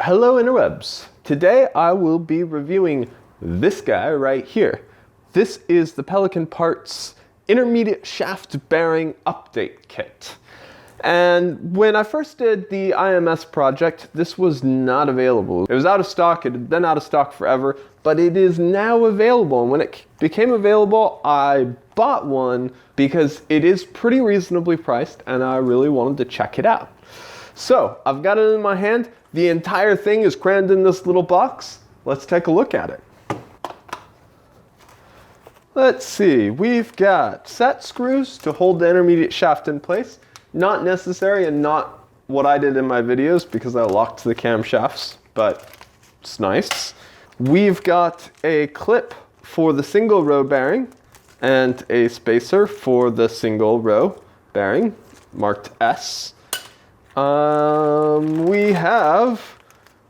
Hello interwebs. Today I will be reviewing this guy right here. This is the Pelican Parts Intermediate Shaft Bearing Update Kit. And when I first did the IMS project, this was not available. It was out of stock, it had been out of stock forever, but it is now available. And when it became available, I bought one because it is pretty reasonably priced and I really wanted to check it out. So I've got it in my hand. The entire thing is crammed in this little box. Let's take a look at it. Let's see, we've got set screws to hold the intermediate shaft in place. Not necessary and not what I did in my videos because I locked the camshafts, but it's nice. We've got a clip for the single row bearing and a spacer for the single row bearing, marked S. We have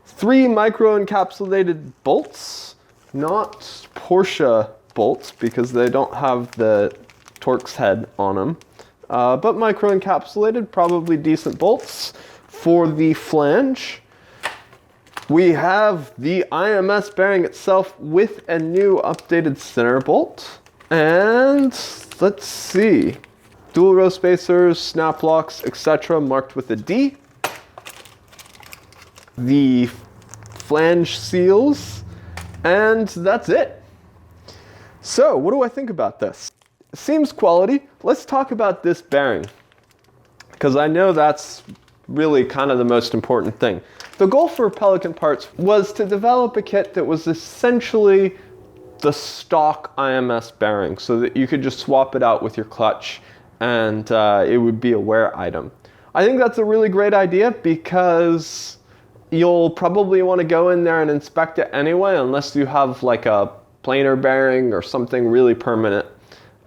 3 micro-encapsulated bolts, not Porsche bolts because they don't have the Torx head on them, but micro-encapsulated, probably decent bolts. For the flange, we have the IMS bearing itself with a new updated center bolt. And let's see. Dual row spacers, snap locks, etc. marked with a D. The flange seals, and that's it. So, what do I think about this? It seems quality. Let's talk about this bearing, because I know that's really kind of the most important thing. The goal for Pelican Parts was to develop a kit that was essentially the stock IMS bearing, so that you could just swap it out with your clutch and it would be a wear item. I think that's a really great idea because you'll probably want to go in there and inspect it anyway, unless you have like a planer bearing or something really permanent.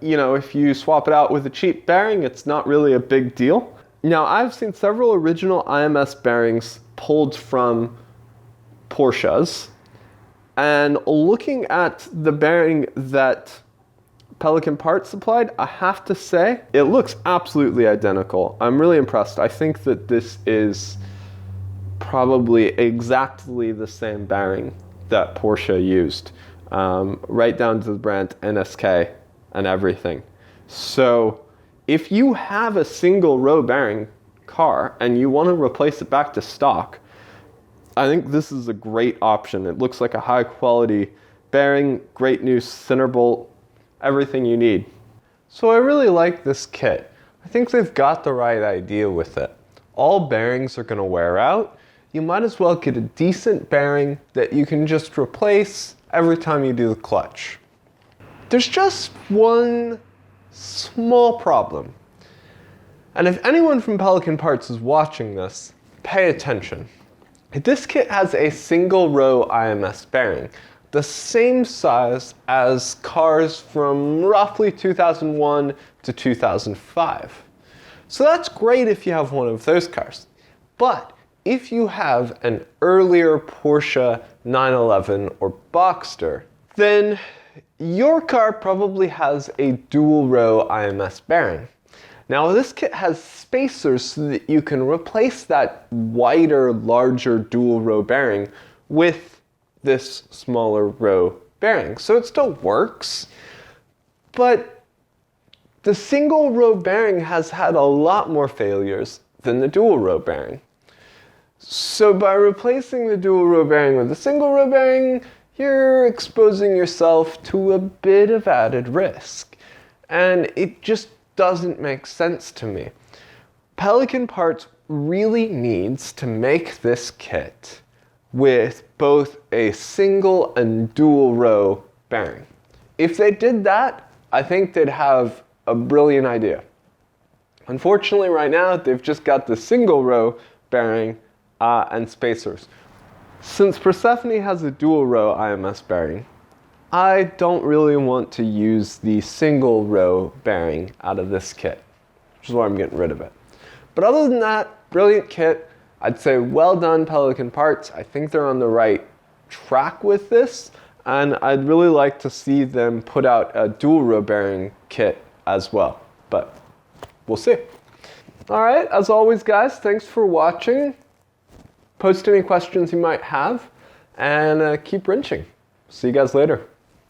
You know, if you swap it out with a cheap bearing, it's not really a big deal. Now, I've seen several original IMS bearings pulled from Porsches, and looking at the bearing that Pelican Parts supplied, I have to say, it looks absolutely identical. I'm really impressed. I think that this is probably exactly the same bearing that Porsche used, right down to the brand NSK and everything. So if you have a single row bearing car and you want to replace it back to stock, I think this is a great option. It looks like a high quality bearing, great new center bolt, everything you need. So I really like this kit. I think they've got the right idea with it. All bearings are going to wear out. You might as well get a decent bearing that you can just replace every time you do the clutch. There's just one small problem. And if anyone from Pelican Parts is watching this, pay attention. This kit has a single row IMS bearing, the same size as cars from roughly 2001 to 2005. So that's great if you have one of those cars. But if you have an earlier Porsche 911 or Boxster, then your car probably has a dual row IMS bearing. Now this kit has spacers so that you can replace that wider, larger dual row bearing with this smaller row bearing. So it still works, but the single row bearing has had a lot more failures than the dual row bearing. So by replacing the dual row bearing with the single row bearing, you're exposing yourself to a bit of added risk. And it just doesn't make sense to me. Pelican Parts really needs to make this kit with both a single and dual row bearing. If they did that, I think they'd have a brilliant idea. Unfortunately, right now, they've just got the single row bearing and spacers. Since Persephone has a dual row IMS bearing, I don't really want to use the single row bearing out of this kit, which is why I'm getting rid of it. But other than that, brilliant kit. I'd say well done, Pelican Parts. I think they're on the right track with this, and I'd really like to see them put out a dual row bearing kit as well, but we'll see. All right, as always, guys, thanks for watching. Post any questions you might have, and keep wrenching. See you guys later.